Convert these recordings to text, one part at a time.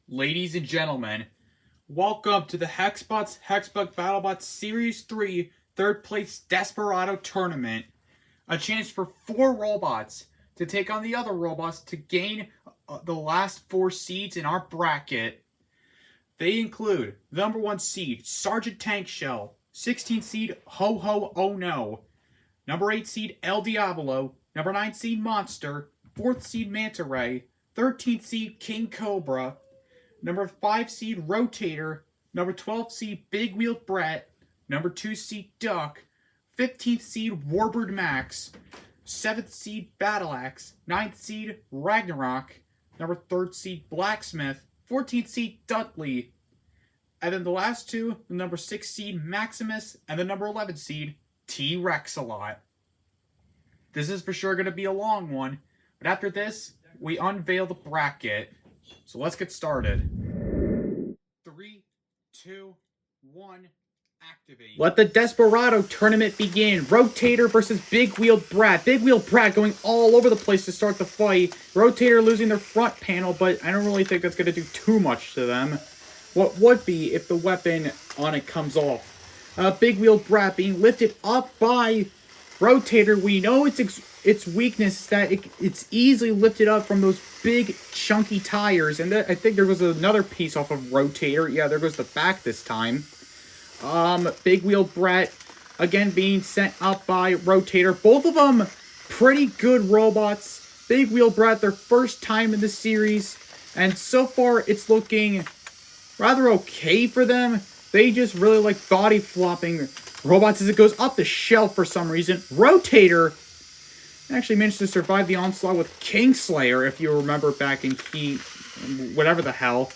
Ladies and gentlemen, welcome to the Hexbots Hexbug Battlebots Series 3 Third Place Desparado Tournament. A chance for 4 robots to take on the other robots to gain the last 4 seeds in our bracket. They include the number 1 seed, Sargent Tankshell, 16th seed, Ho Ho Oh No, number 8 seed, El Diablo, number 9 seed, Monster, 4th seed, MANTA RAY, 13th seed, King Cobra, number 5 seed, RotatoR, number 12 seed, Big Wheel Brat, number 2 seed, Duck, 15th seed, WarBird Max, 7th seed, Battleaxe, 9th seed, Ragnarok, number 3rd seed, Blacksmith, 14th seed, Dudley, and then the last two, the number 6 seed, Maximus, and the number 11 seed, T-Rex-A-Lott. This is for sure going to be a long one, but after this, we unveil the bracket. So let's get started. 3, 2, 1, activate. Let the Desparado Tournament begin. RotatoR versus Big Wheel Brat. Big Wheel Brat going all over the place to start the fight. RotatoR losing their front panel, but I don't really think that's going to do too much to them. What would be if the weapon on it comes off? Big Wheel Brat being lifted up by RotatoR. We know its weakness is that it's easily lifted up from those big chunky tires, and I think there was another piece off of RotatoR. Yeah, there goes the back this time. Big Wheel Brat again being sent up by RotatoR. Both of them pretty good robots. Big Wheel Brat their first time in the series, and so far it's looking rather okay for them. They just really like body flopping robots as it goes up the shelf for some reason. RotatoR actually managed to survive the onslaught with Kingslayer, if you remember back in Heat, whatever the hell.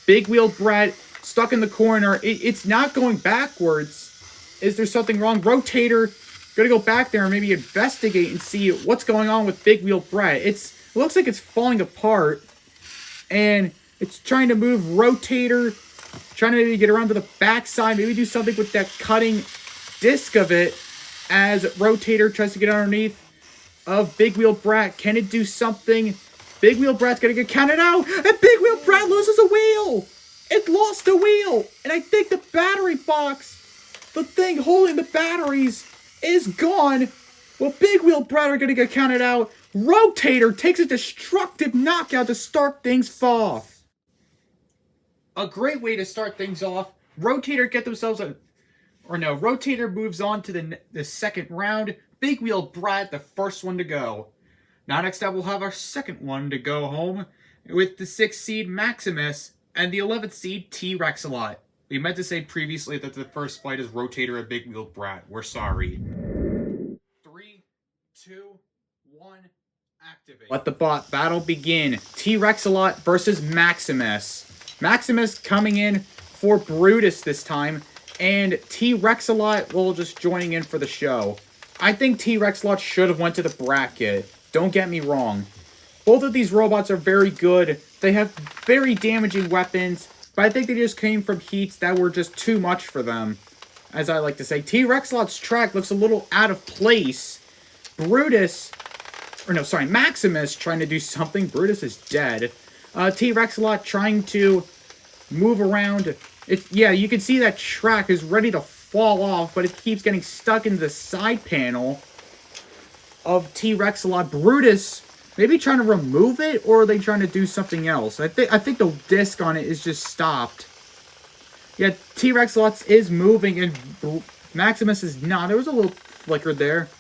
Big Wheel Brat stuck in the corner. It's not going backwards. Is there something wrong? RotatoR gonna go back there and maybe investigate and see what's going on with Big Wheel Brat. It looks like it's falling apart, and it's trying to move RotatoR, trying to maybe get around to the backside, maybe do something with that cutting disc of it as RotatoR tries to get underneath of Big Wheel Brat. Can it do something? Big Wheel Brat's gonna get counted out, and Big Wheel Brat loses a wheel! It lost a wheel! And I think the battery box, the thing holding the batteries, is gone. Well, Big Wheel Brat are gonna get counted out. RotatoR takes a destructive knockout to start things off. A great way to start things off. RotatoR get themselves a... Or no, RotatoR moves on to the second round. Big Wheel Brat, the first one to go. Now next up, we'll have our second one to go home with the 6th seed Maximus and the 11th seed T-Rex-A-Lott. We meant to say previously that the first fight is RotatoR and Big Wheel Brat. We're sorry. 3, 2, 1, activate. Let the battle begin. T-Rex-A-Lott versus Maximus. Maximus coming in for Brutus this time, and T-Rex-A-Lott will just joining in for the show. I think T-Rex-A-Lott should have went to the bracket. Don't get me wrong. Both of these robots are very good. They have very damaging weapons, but I think they just came from heats that were just too much for them. As I like to say, T-Rex-A-Lott's track looks a little out of place. Maximus trying to do something. Brutus is dead. T-Rex-A-Lott trying to move around. Yeah, you can see that track is ready to fall off, but it keeps getting stuck in the side panel of T-Rex-A-Lott. Brutus maybe trying to remove it, or are they trying to do something else? I think the disc on it is just stopped. Yeah, T-Rex-A-Lott is moving, and Maximus is not. There was a little flicker there.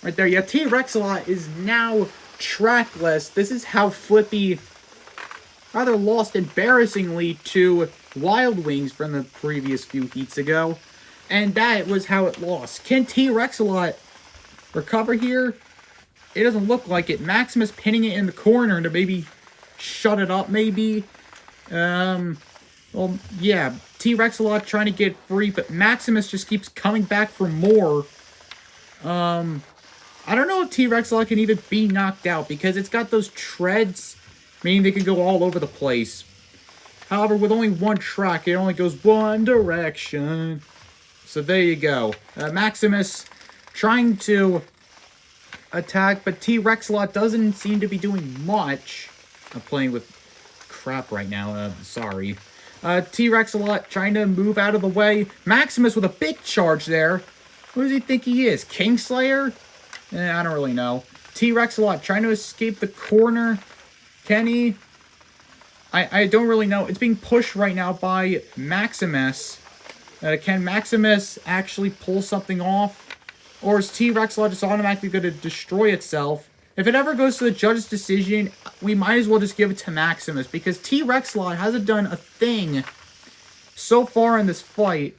Right there. Yeah, T-Rex-A-Lott is now trackless. This is how Flippy rather lost embarrassingly to Wild Wings from the previous few heats ago. And that was how it lost. Can T-Rex-A-Lott recover here? It doesn't look like it. Maximus pinning it in the corner to maybe shut it up, maybe. Well, yeah. T-Rex-A-Lott trying to get free, but Maximus just keeps coming back for more. I don't know if T-Rex-A-Lott can even be knocked out, because it's got those treads, meaning they can go all over the place. However, with only one track, it only goes one direction. So there you go. Maximus trying to attack, but T-Rex-A-Lott doesn't seem to be doing much. I'm playing with trap right now. Sorry. T-Rex-A-Lott trying to move out of the way. Maximus with a big charge there. Who does he think he is? Kingslayer? I don't really know. T-Rex-A-Lott trying to escape the corner. Can he? I don't really know. It's being pushed right now by Maximus. Can Maximus actually pull something off? Or is T-Rex-A-Lott just automatically going to destroy itself? If it ever goes to the judge's decision, we might as well just give it to Maximus. Because T-Rex-A-Lott hasn't done a thing so far in this fight.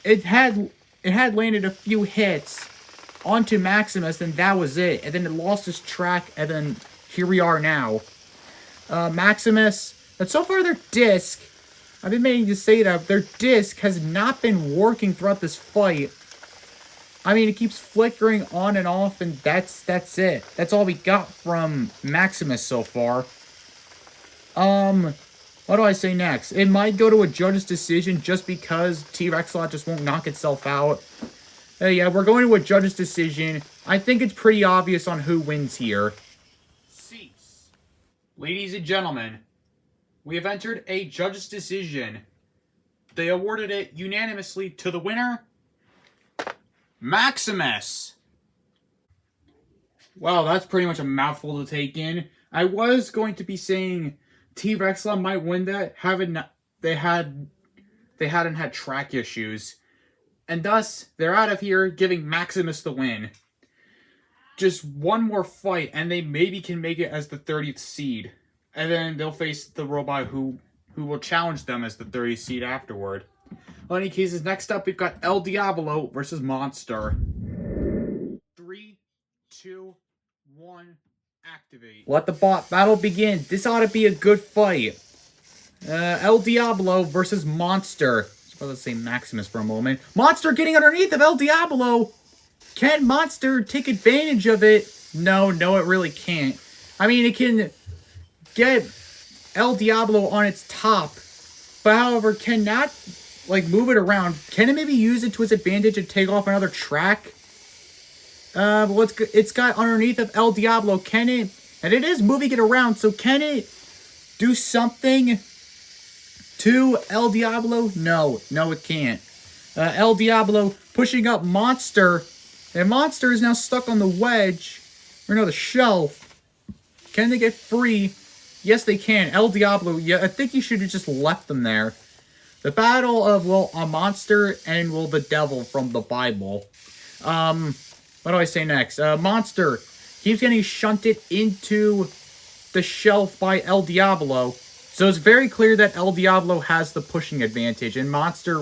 It had landed a few hits onto Maximus, and that was it. And then it lost its track, and then here we are now. Maximus, and so far their disc, I've been meaning to say that, their disc has not been working throughout this fight. I mean, it keeps flickering on and off, and that's it. That's all we got from Maximus so far. What do I say next? It might go to a judge's decision just because T-Rex-A-Lott just won't knock itself out. Yeah, we're going to a judge's decision. I think it's pretty obvious on who wins here. Cease. Ladies and gentlemen, we have entered a judge's decision. They awarded it unanimously to the winner, Maximus. Well, that's pretty much a mouthful to take in. I was going to be saying T-Rex-A-Lott might win that, they hadn't had track issues. And thus, they're out of here, giving Maximus the win. Just one more fight, and they maybe can make it as the 30th seed. And then they'll face the robot who will challenge them as the 30th seed afterward. In any cases, next up, we've got El Diablo versus Monster. 3, 2, 1, activate. Let the bot battle begin. This ought to be a good fight. El Diablo versus Monster. I was about to say Maximus for a moment. Monster getting underneath of El Diablo. Can Monster take advantage of it? No, it really can't. I mean, it can get El Diablo on its top, but however, cannot move it around. Can it maybe use it to its advantage and take off another track? Well, it's got underneath of El Diablo. Can it? And it is moving it around, so can it do something to El Diablo? No, it can't. El Diablo pushing up Monster, and Monster is now stuck on the wedge, or no, the shelf. Can they get free? Yes, they can. El Diablo, yeah, I think you should have just left them there. The battle of, a monster and, the devil from the Bible. What do I say next? Monster keeps getting shunted into the shelf by El Diablo. So it's very clear that El Diablo has the pushing advantage. And Monster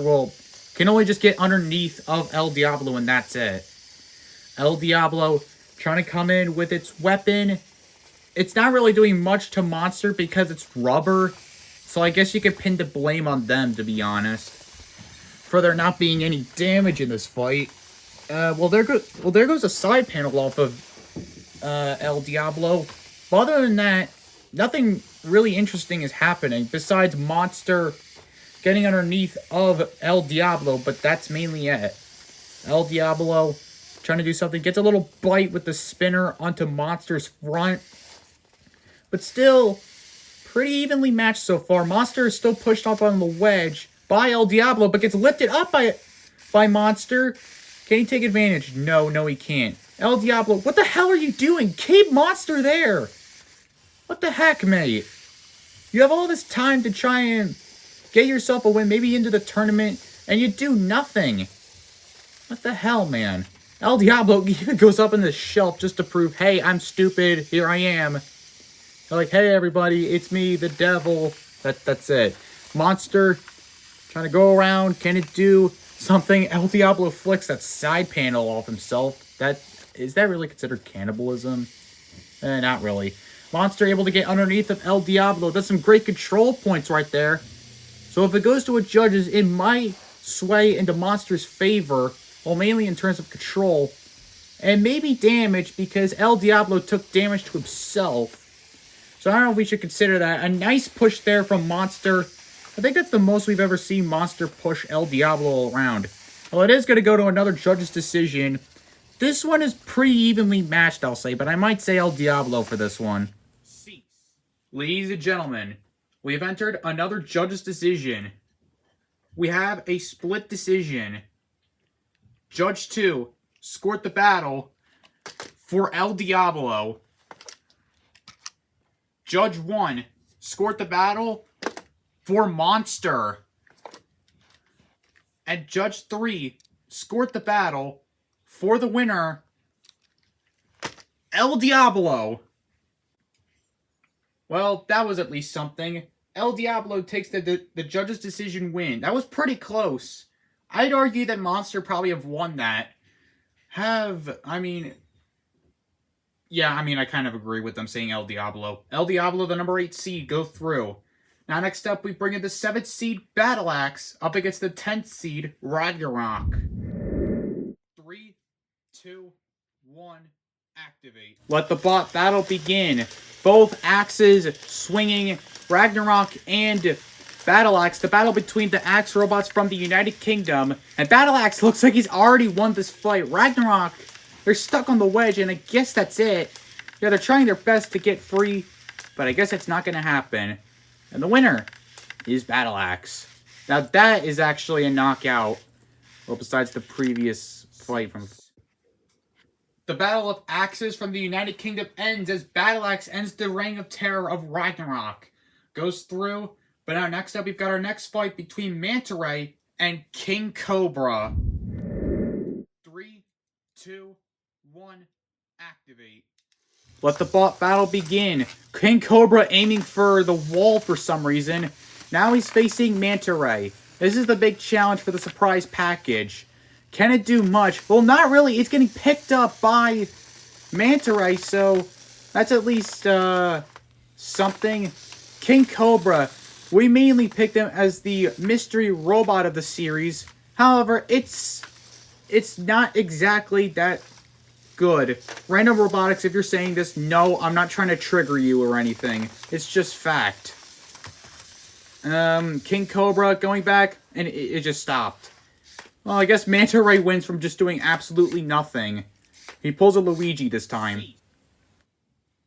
can only just get underneath of El Diablo and that's it. El Diablo trying to come in with its weapon. It's not really doing much to Monster because it's rubber. So I guess you could pin the blame on them, to be honest, for there not being any damage in this fight. There goes a side panel off of El Diablo. But other than that, nothing really interesting is happening besides Monster getting underneath of El Diablo, but that's mainly it. El Diablo trying to do something, gets a little bite with the spinner onto Monster's front, but still pretty evenly matched so far. Monster is still pushed up on the wedge by El Diablo, but gets lifted up by Monster. Can he take advantage? No, he can't. El Diablo, what the hell are you doing? Keep Monster there. What the heck, mate? You have all this time to try and get yourself a win, maybe into the tournament, and you do nothing. What the hell, man? El Diablo even goes up in the shelf just to prove, hey, I'm stupid, here I am. They're like, hey, everybody, it's me, the devil. That's it. Monster trying to go around. Can it do something? El Diablo flicks that side panel off himself. Is that really considered cannibalism? Not really. Monster able to get underneath of El Diablo. That's some great control points right there. So if it goes to a judge's, it might sway into Monster's favor. Well, mainly in terms of control. And maybe damage because El Diablo took damage to himself. So I don't know if we should consider that. A nice push there from Monster. I think that's the most we've ever seen Monster push El Diablo around. Well, it is going to go to another judge's decision. This one is pretty evenly matched, I'll say, but I might say El Diablo for this one. Cease. Ladies and gentlemen, We have entered another judge's decision. We have a split decision. Judge 2 scored the battle for El Diablo. Judge 1 scored the battle for Monster. And Judge 3 scored the battle for the winner, El Diablo. Well, that was at least something. El Diablo takes the judge's decision win. That was pretty close. I'd argue that Monster probably have won that. I kind of agree with them saying El Diablo. El Diablo, the number 8 seed, go through. Now, next up, we bring in the 7th seed, Battle Axe, up against the 10th seed, Ragnarok. 3, 2, 1, activate. Let the bot battle begin. Both axes swinging, Ragnarok and Battle Axe. The battle between the axe robots from the United Kingdom. And Battle Axe looks like he's already won this fight. Ragnarok, they're stuck on the wedge, and I guess that's it. Yeah, they're trying their best to get free, but I guess that's not going to happen. And the winner is Battle Axe. Now that is actually a knockout. Well, besides the previous fight from... The Battle of Axes from the United Kingdom ends as Battle Axe ends the reign of terror of Ragnarok. Goes through, but now next up we've got our next fight between Manta Ray and King Cobra. 3, 2, 1, activate. Let the bot battle begin. King Cobra aiming for the wall for some reason. Now he's facing Manta Ray. This is the big challenge for the surprise package. Can it do much? Well, not really. It's getting picked up by Manta Ray, so that's at least something. King Cobra, we mainly picked him as the mystery robot of the series. However, it's not exactly that good. Random Robotics, if you're saying this, no, I'm not trying to trigger you or anything. It's just fact. King Cobra going back, and it just stopped. Well, I guess Manta Ray wins from just doing absolutely nothing. He pulls a Luigi this time.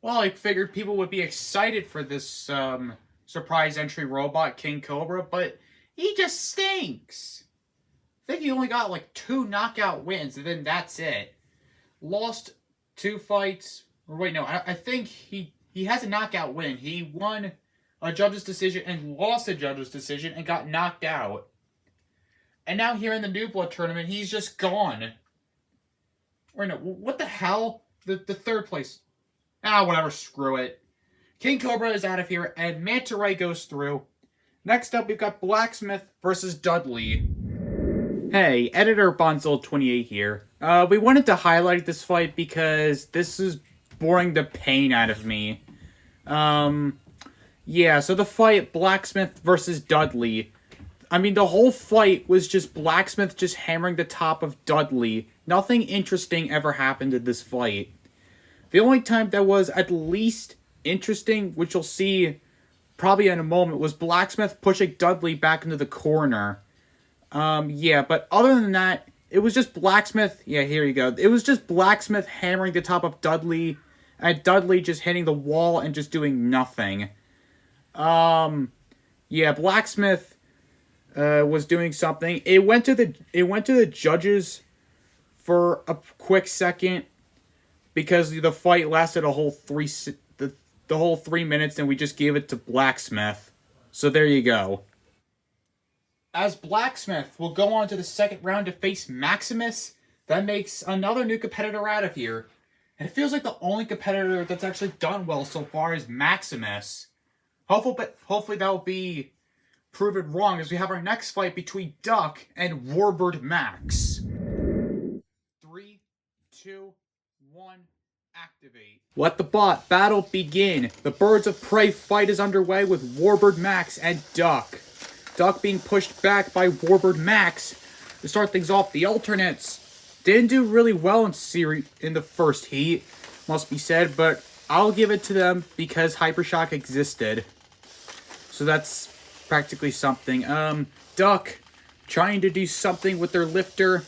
Well, I figured people would be excited for this surprise entry robot, King Cobra, but he just stinks. I think he only got like 2 knockout wins, and then that's it. Lost 2 fights. Or wait, no, I think he has a knockout win. He won a judge's decision and lost a judge's decision and got knocked out. And now here in the New Blood tournament, he's just gone. Or no, what the hell? The 3rd place. Whatever, screw it. King Cobra is out of here, and Manta Ray goes through. Next up, we've got Blacksmith versus Dudley. Hey, Editor Bonzel28 here. We wanted to highlight this fight because this is boring the pain out of me. Yeah, so the fight, Blacksmith versus Dudley. I mean, the whole fight was just Blacksmith just hammering the top of Dudley. Nothing interesting ever happened in this fight. The only time that was at least interesting, which you'll see probably in a moment, was Blacksmith pushing Dudley back into the corner. Yeah, but other than that, it was just Blacksmith. Yeah, here you go. It was just Blacksmith hammering the top of Dudley, and Dudley just hitting the wall and just doing nothing. Yeah, Blacksmith was doing something. It went to the judges for a quick second because the fight lasted a whole the whole 3 minutes, and we just gave it to Blacksmith. So there you go. As Blacksmith will go on to the 2nd round to face Maximus, that makes another new competitor out of here. And it feels like the only competitor that's actually done well so far is Maximus. Hopefully that will be proven wrong as we have our next fight between Duck and WarBird Max. 3, 2, 1, activate. Let the bot battle begin. The Birds of Prey fight is underway with WarBird Max and Duck. Duck being pushed back by WarBird Max. To start things off, the alternates didn't do really well in the first heat, must be said, but I'll give it to them because Hypershock existed. So that's practically something. Duck trying to do something with their lifter.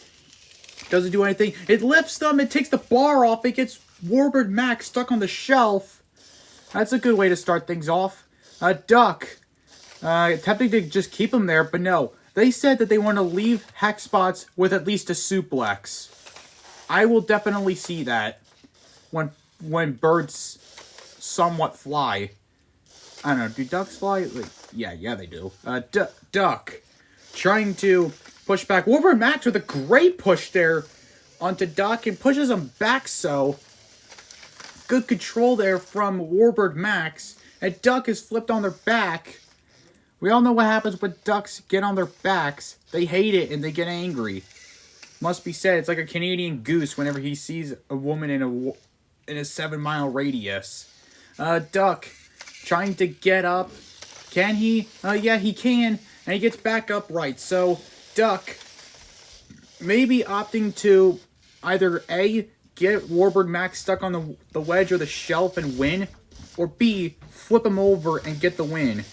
Doesn't do anything. It lifts them, it takes the bar off, it gets WarBird Max stuck on the shelf. That's a good way to start things off. Duck attempting to just keep him there, but no. They said that they want to leave Hexbots with at least a suplex. I will definitely see that when birds somewhat fly. I don't know, do ducks fly? Like, yeah, they do. Duck. Trying to push back. WarBird Max with a great push there onto Duck and pushes him back so. Good control there from WarBird Max. And Duck is flipped on their back. We all know what happens when ducks get on their backs. They hate it and they get angry. Must be said, it's like a Canadian goose whenever he sees a woman in a 7-mile radius. Duck trying to get up. Can he? Yeah, he can. And he gets back upright. So, Duck maybe opting to either A, get WarBird Max stuck on the wedge or the shelf and win, or B, flip him over and get the win.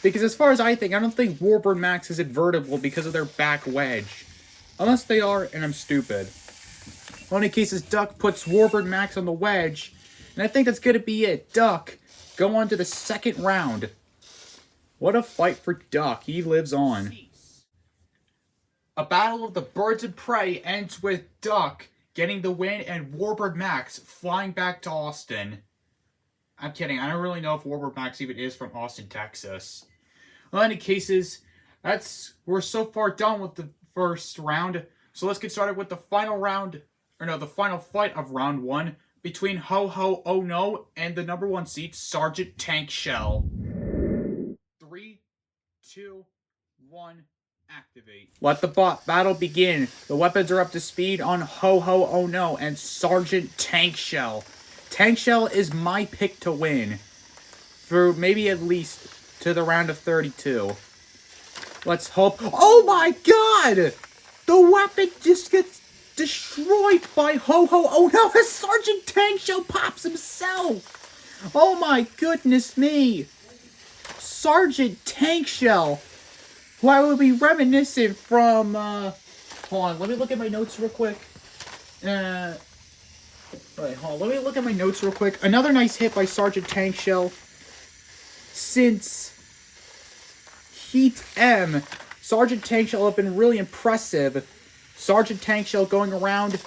Because as far as I don't think WarBird Max is invertible because of their back wedge. Unless they are, and I'm stupid. Well, in any cases, Duck puts WarBird Max on the wedge, and I think that's going to be it. Duck, go on to the second round. What a fight for Duck. He lives on. A battle of the birds of prey ends with Duck getting the win and WarBird Max flying back to Austin. I'm kidding. I don't really know if WarBird Max even is from Austin, Texas. Well, in any cases, we're so far done with the first round. So let's get started with the final round, the final fight of round 1 between Ho Ho Oh No and the number 1 seed, Sargent Tankshell. 3, 2, 1, activate. Let the battle begin. The weapons are up to speed on Ho Ho Oh No and Sargent Tankshell. Tankshell is my pick to win. For maybe at least to the round of 32. Let's hope. Oh my god! The weapon just gets destroyed by Ho Ho Oh No as Sargent Tankshell pops himself! Oh my goodness me! Sargent Tankshell! Who I will be reminiscent from, hold on, let me look at my notes real quick. Wait, hold on, let me look at my notes real quick. Another nice hit by Sargent Tankshell. Since Heat M, Sargent Tankshell have been really impressive. Sargent Tankshell going around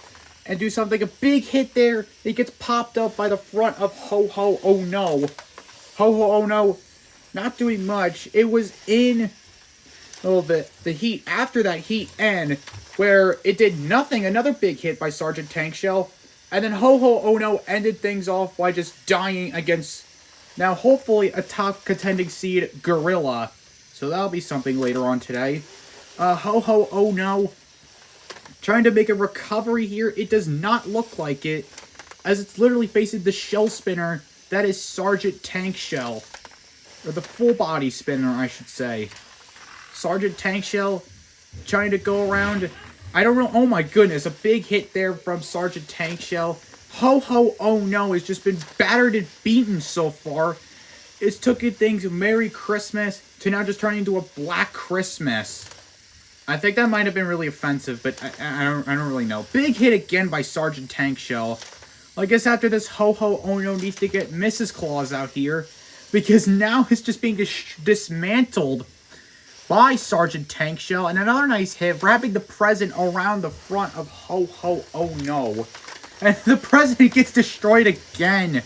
and do something, a big hit there. He gets popped up by the front of Ho Ho Oh No. Ho Ho Oh No not doing much. It was in the heat after that Heat N where it did nothing. Another big hit by Sargent Tankshell. And then Ho Ho Oh No ended things off by just dying against, now hopefully, a top contending seed, Gorilla. So that'll be something later on today. Ho Ho Oh No trying to make a recovery here. It does not look like it, as it's literally facing the shell spinner. That is Sargent Tankshell. Or the full body spinner, I should say. Sargent Tankshell trying to go around. I don't know. Oh my goodness, a big hit there from Sargent Tankshell. Ho Ho Oh No has just been battered and beaten so far. It's taken things Merry Christmas to now just turning into a Black Christmas. I think that might have been really offensive, but I don't really know. Big hit again by Sargent Tankshell. Well, I guess after this, Ho Ho Oh No needs to get Mrs. Claus out here, because now it's just being dismantled by Sargent Tankshell. And another nice hit, wrapping the present around the front of Ho Ho Oh No. And the president gets destroyed again.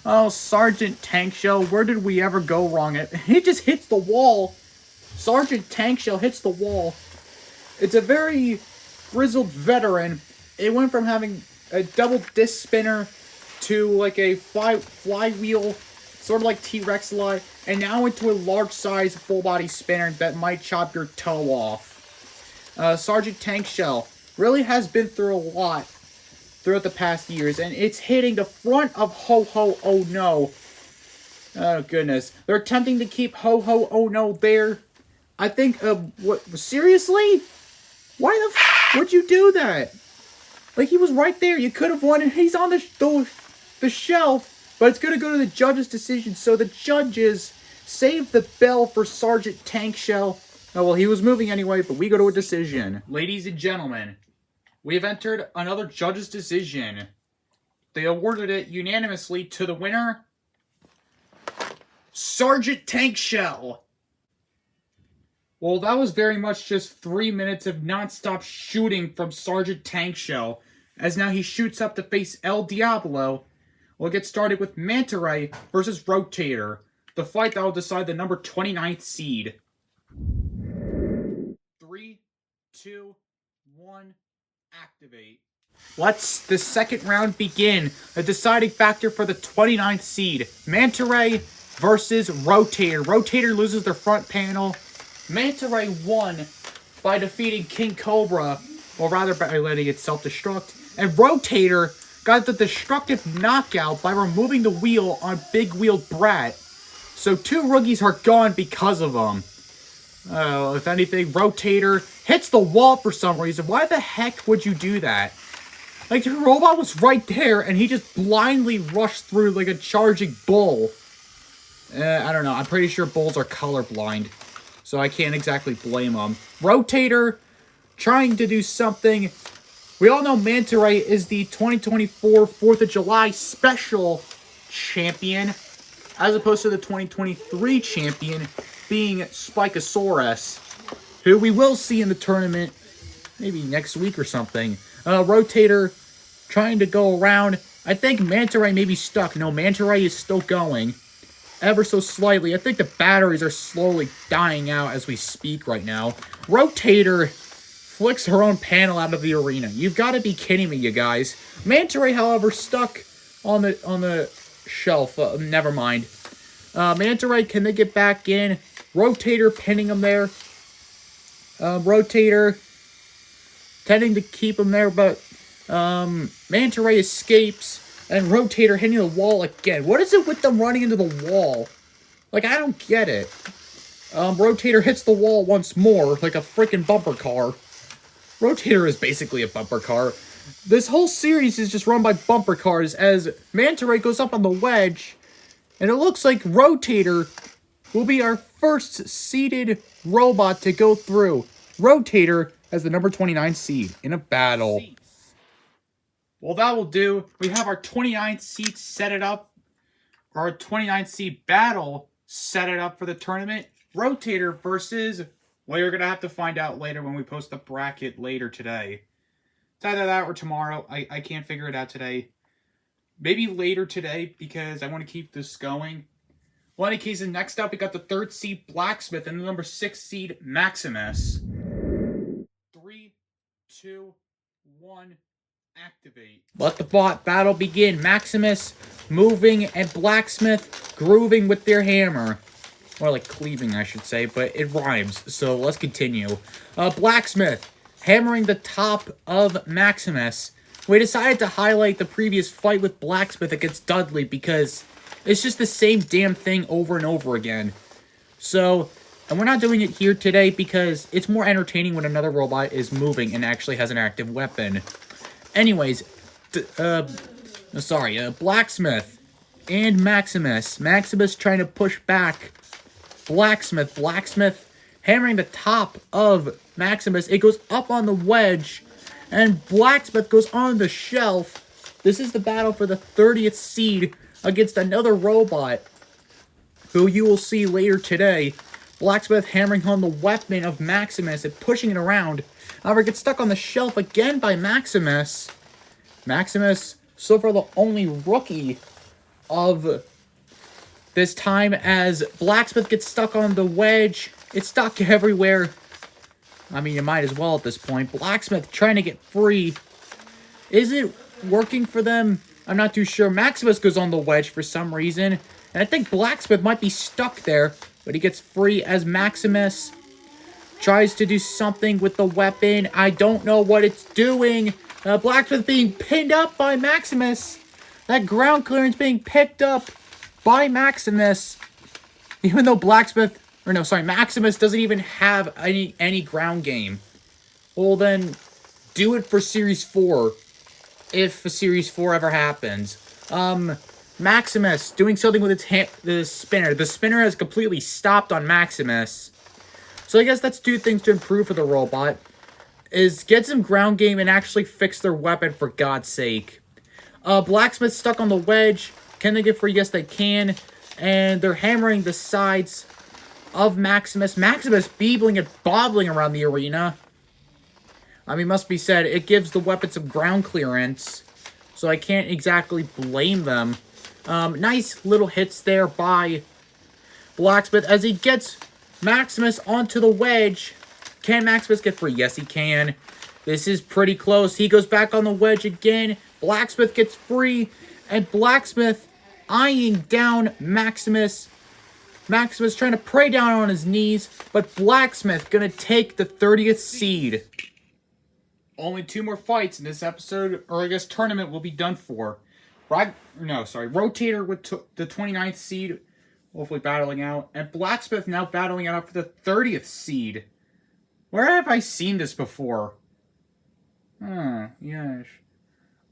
Oh, Sargent Tankshell, where did we ever go wrong? It just hits the wall. Sargent Tankshell hits the wall. It's a very grizzled veteran. It went from having a double disc spinner to like a flywheel, sort of like T-Rex-A-Lott, and now into a large size full body spinner that might chop your toe off. Sargent Tankshell really has been through a lot throughout the past years, and it's hitting the front of Ho Ho Oh No. Oh goodness, they're attempting to keep Ho Ho Oh No there. I think, what, seriously? Why would you do that? Like, he was right there, you could have won, and he's on the shelf, but it's gonna go to the judge's decision, so the judges save the bell for Sargent Tankshell. Oh, well, he was moving anyway, but we go to a decision. Ladies and gentlemen, we have entered another judge's decision. They awarded it unanimously to the winner, Sargent Tankshell. Well, that was very much just 3 minutes of non-stop shooting from Sargent Tankshell, as now he shoots up to face El Diablo. We'll get started with MANTA RAY versus RotatoR, the fight that will decide the number 29th seed. 3, 2, 1, activate. Let's the second round begin. A deciding factor for the 29th seed. MANTA RAY versus RotatoR. RotatoR loses their front panel. MANTA RAY won by defeating King Cobra, or rather by letting it self-destruct. And RotatoR got the destructive knockout by removing the wheel on big-wheeled Brat. So 2 rookies are gone because of them. If anything, RotatoR hits the wall for some reason. Why the heck would you do that? Like, the robot was right there, and he just blindly rushed through like a charging bull. I don't know. I'm pretty sure bulls are colorblind, so I can't exactly blame them. RotatoR trying to do something. We all know MANTA RAY is the 2024 4th of July special champion, as opposed to the 2023 champion being Spikeosaurus, who we will see in the tournament maybe next week or something. RotatoR trying to go around. I think MANTA RAY may be stuck. No, MANTA RAY is still going. Ever so slightly. I think the batteries are slowly dying out as we speak right now. RotatoR flicks her own panel out of the arena. You've got to be kidding me, you guys. MANTA RAY, however, stuck on the shelf. Never mind. MANTA RAY, can they get back in? RotatoR pinning him there. RotatoR tending to keep him there, but MANTA RAY escapes, and RotatoR hitting the wall again. What is it with them running into the wall? Like, I don't get it. RotatoR hits the wall once more, like a freaking bumper car. RotatoR is basically a bumper car. This whole series is just run by bumper cars, as MANTA RAY goes up on the wedge, and it looks like RotatoR will be our first seeded robot to go through. RotatoR as the number 29 seed in a battle. Well, that will do. We have our 29th seed set it up. Our 29th seed battle set it up for the tournament. RotatoR versus, well, you're going to have to find out later when we post the bracket later today. It's either that or tomorrow. I can't figure it out today. Maybe later today because I want to keep this going. Well, in any case, next up, we got the 3rd seed Blacksmith and the number 6 seed Maximus. 3, 2, 1, activate. Let the battle begin. Maximus moving and Blacksmith grooving with their hammer. Or like cleaving, I should say, but it rhymes. So let's continue. Blacksmith hammering the top of Maximus. We decided to highlight the previous fight with Blacksmith against Dudley because it's just the same damn thing over and over again. So, and we're not doing it here today because it's more entertaining when another robot is moving and actually has an active weapon. Anyways, Blacksmith and Maximus. Maximus trying to push back Blacksmith. Blacksmith hammering the top of Maximus. It goes up on the wedge, and Blacksmith goes on the shelf. This is the battle for the 30th seed against another robot who you will see later today. Blacksmith hammering on the weapon of Maximus and pushing it around. However, gets stuck on the shelf again by Maximus. Maximus, so far the only rookie of this time, as Blacksmith gets stuck on the wedge. It's stuck everywhere. I mean, you might as well at this point. Blacksmith trying to get free. Is it working for them? I'm not too sure. Maximus goes on the wedge for some reason, and I think Blacksmith might be stuck there, but he gets free as Maximus tries to do something with the weapon. I don't know what it's doing. Blacksmith being pinned up by Maximus. That ground clearance being picked up by Maximus. Even though Maximus doesn't even have any ground game. Well then, do it for Series 4. If Series 4 ever happens. Maximus doing something with the spinner. The spinner has completely stopped on Maximus. So I guess that's 2 things to improve for the robot. Is get some ground game and actually fix their weapon, for God's sake. Blacksmith stuck on the wedge. Can they get free? Yes, they can. And they're hammering the sides of Maximus. Maximus beebling and bobbling around the arena. I mean, must be said, it gives the weapon some ground clearance, so I can't exactly blame them. Nice little hits there by Blacksmith as he gets Maximus onto the wedge. Can Maximus get free? Yes, he can. This is pretty close. He goes back on the wedge again. Blacksmith gets free, and Blacksmith eyeing down Maximus. Maximus trying to pray down on his knees, but Blacksmith gonna take the 30th seed. Only 2 more fights in this episode, or I guess tournament, will be done for. RotatoR with the 29th seed, hopefully battling out, and Blacksmith now battling out for the 30th seed. Where have I seen this before? Yes.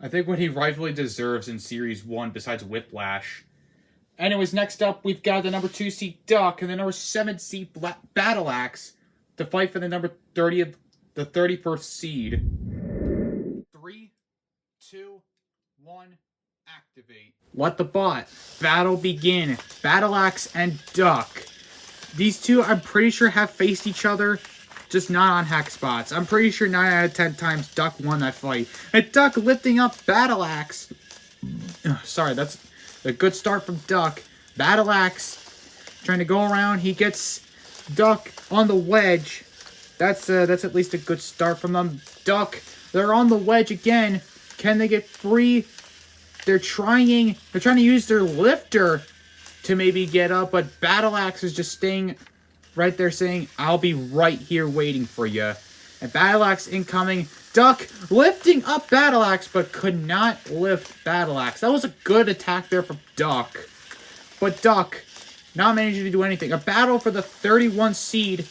I think what he rightfully deserves in Series 1 besides Whiplash. Anyways, next up, we've got the number 2 seed Duck and the number 7 seed Battle Axe to fight for the number 30 of the 31st seed. 3, 2, 1, activate. Let the bot battle begin. Battle Axe and Duck. These two, I'm pretty sure, have faced each other, just not on Hexbots. I'm pretty sure 9 out of 10 times Duck won that fight. And Duck lifting up Battle Axe. Sorry, that's a good start from Duck. Battle Axe trying to go around. He gets Duck on the wedge. That's at least a good start from them. Duck, they're on the wedge again. Can they get free? They're trying to use their lifter to maybe get up, but Battle Axe is just staying right there saying, I'll be right here waiting for you. And Battle Axe incoming. Duck lifting up Battle Axe, but could not lift Battle Axe. That was a good attack there from Duck. But Duck not managing to do anything. A battle for the 31 seed,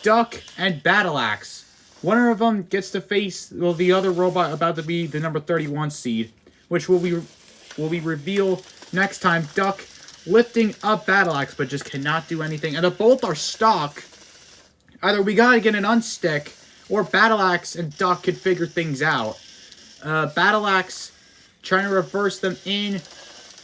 Duck and Battle Axe. One of them gets to face, well, the other robot about to be the number 31 seed, which will be revealed next time. Duck lifting up Battle Axe, but just cannot do anything. And they both are stuck. Either we gotta get an unstick, or Battle Axe and Duck could figure things out. Battle Axe trying to reverse them in.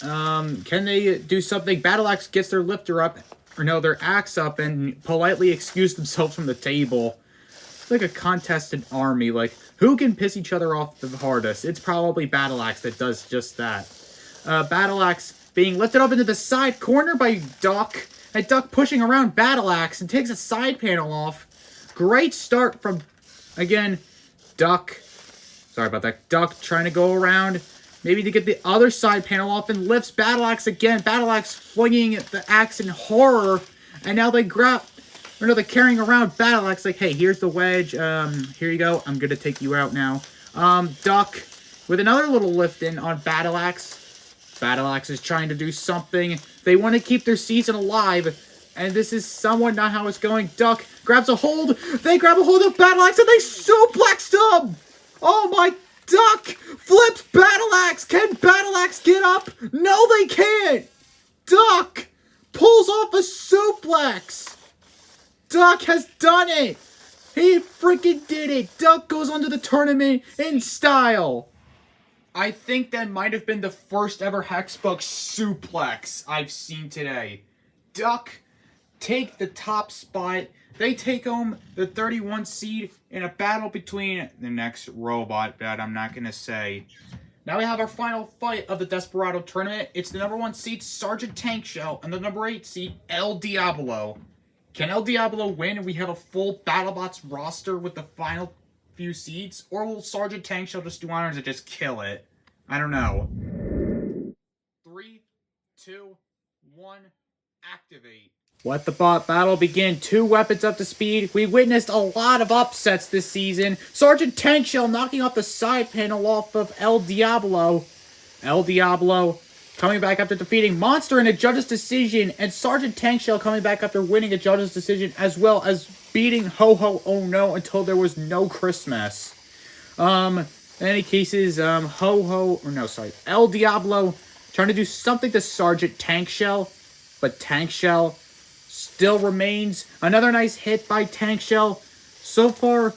Can they do something? Battle Axe gets their lifter up, or no, their axe up, and politely excuse themselves from the table. It's like a contested army. Like, who can piss each other off the hardest? It's probably Battle Axe that does just that. Battle Axe being lifted up into the side corner by Duck, and Duck pushing around Battle Axe and takes a side panel off. Great start from, again, Duck. Sorry about that. Duck trying to go around, maybe to get the other side panel off, and lifts Battle Axe again. Battle Axe flinging the axe in horror, and now they grab, or no, they're carrying around Battle Axe like, hey, here's the wedge. Here you go. I'm gonna take you out now. Duck with another little lift in on Battle Axe. Battle Axe is trying to do something. They want to keep their season alive, and this is somewhat not how it's going. Duck grabs a hold. They grab a hold of Battle Axe, and they suplex them! Oh my, Duck flips Battle Axe! Can Battle Axe get up? No, they can't! Duck pulls off a suplex! Duck has done it! He freaking did it! Duck goes on to the tournament in style! I think that might have been the first ever Hexbug suplex I've seen today. Duck take the top spot. They take home the 31 seed in a battle between the next robot that I'm not going to say. Now we have our final fight of the Desparado Tournament. It's the number 1 seed, Sargent Tankshell, and the number 8 seed, El Diablo. Can El Diablo win and we have a full Battlebots roster with the final few seeds? Or will Sargent Tankshell just do honors and just kill it? I don't know. 3, 2, 1, activate. Let the bot battle begin. 2 weapons up to speed. We witnessed a lot of upsets this season. Sargent Tankshell knocking off the side panel off of El Diablo. El Diablo coming back after defeating Monster in a judge's decision. And Sargent Tankshell coming back after winning a judge's decision, as well as beating Ho Ho Oh No until there was no Christmas. In any cases, El Diablo trying to do something to Sargent Tankshell, but Tankshell still remains. Another nice hit by Tankshell. So far,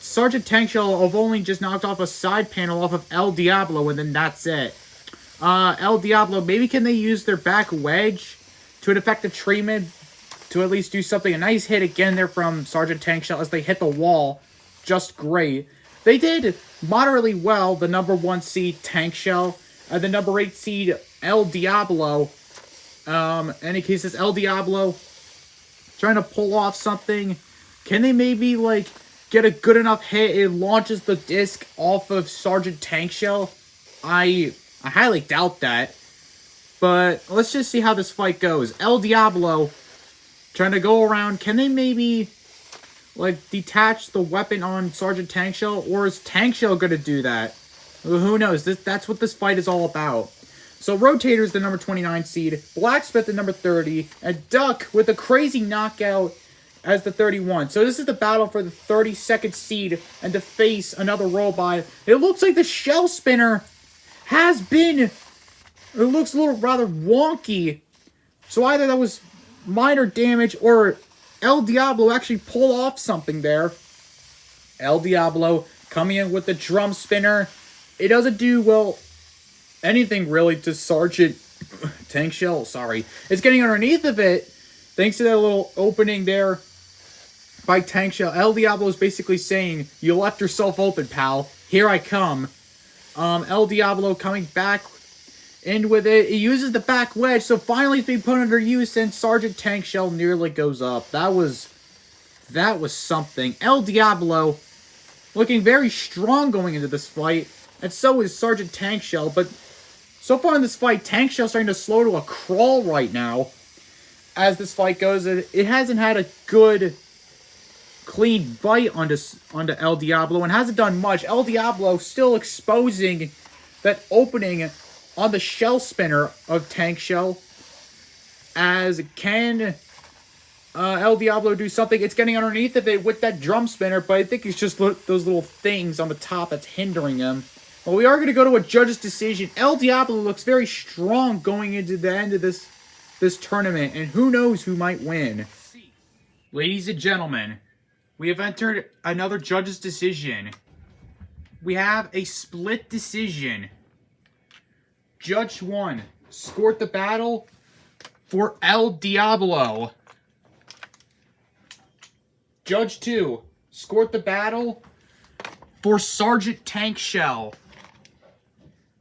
Sargent Tankshell have only just knocked off a side panel off of El Diablo, and then that's it. El Diablo, maybe can they use their back wedge to an effective treatment to at least do something. A nice hit again there from Sargent Tankshell as they hit the wall. Just great. They did moderately well, the number 1 seed Tankshell, and the number 8 seed El Diablo. Any cases, El Diablo trying to pull off something. Can they maybe, like, get a good enough hit? It launches the disc off of Sargent Tankshell. I highly doubt that. But let's just see how this fight goes. El Diablo trying to go around. Can they maybe, like, detach the weapon on Sargent Tankshell? Or is Tankshell going to do that? Who knows? That's what this fight is all about. So RotatoR is the number 29 seed, Blacksmith the number 30, and Duck with a crazy knockout as the 31. So this is the battle for the 32nd seed and to face another robot. It looks like the shell spinner has been... It looks a little rather wonky. So either that was minor damage or El Diablo actually pulled off something there. El Diablo coming in with the drum spinner. It doesn't do, well, anything really to Sargent Tankshell. Sorry. It's getting underneath of it. Thanks to that little opening there by Tankshell. El Diablo is basically saying, you left yourself open, pal. Here I come. El Diablo coming back in with it. It uses the back wedge, so finally it's being put under use, and Sargent Tankshell nearly goes up. That was something. El Diablo looking very strong going into this fight, and so is Sargent Tankshell, but so far in this fight, Tankshell's starting to slow to a crawl right now. As this fight goes, it hasn't had a good, clean bite onto El Diablo, and hasn't done much. El Diablo still exposing that opening on the shell spinner of Tankshell. As can El Diablo do something? It's getting underneath of it with that drum spinner, but I think it's just those little things on the top that's hindering him. Well, we are going to go to a judge's decision. El Diablo looks very strong going into the end of this tournament, and who knows who might win. Ladies and gentlemen, we have entered another judge's decision. We have a split decision. Judge 1 scored the battle for El Diablo. Judge 2 scored the battle for Sargent Tankshell.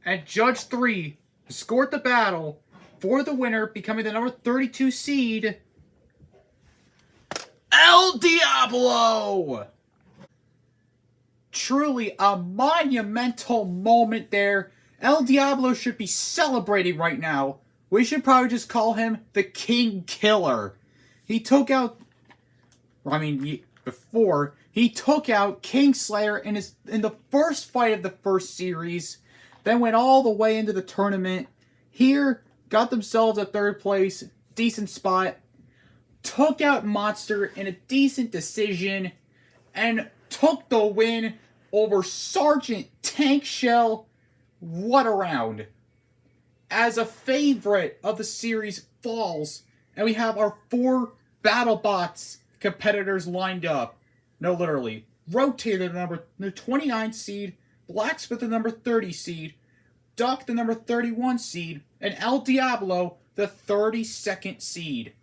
And Judge 3 scored the battle for the winner, becoming the number 32 seed, El Diablo! Truly a monumental moment there. El Diablo should be celebrating right now. We should probably just call him the King Killer. He took out... before, he took out Kingslayer in the first fight of the first series, then went all the way into the tournament. Here, got themselves a 3rd place, decent spot, took out Monster in a decent decision, and took the win over Sargent Tankshell. What a round. As a favorite of the series falls, and we have our 4 Battlebots competitors lined up. No, literally. RotatoR, the 29 seed, Blacksmith, the number 30 seed, Duck, the number 31 seed, and El Diablo, the 32nd seed.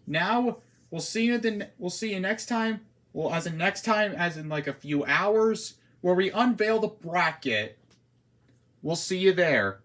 Now, we'll see you next time. Well, as in like a few hours, where we unveil the bracket. We'll see you there.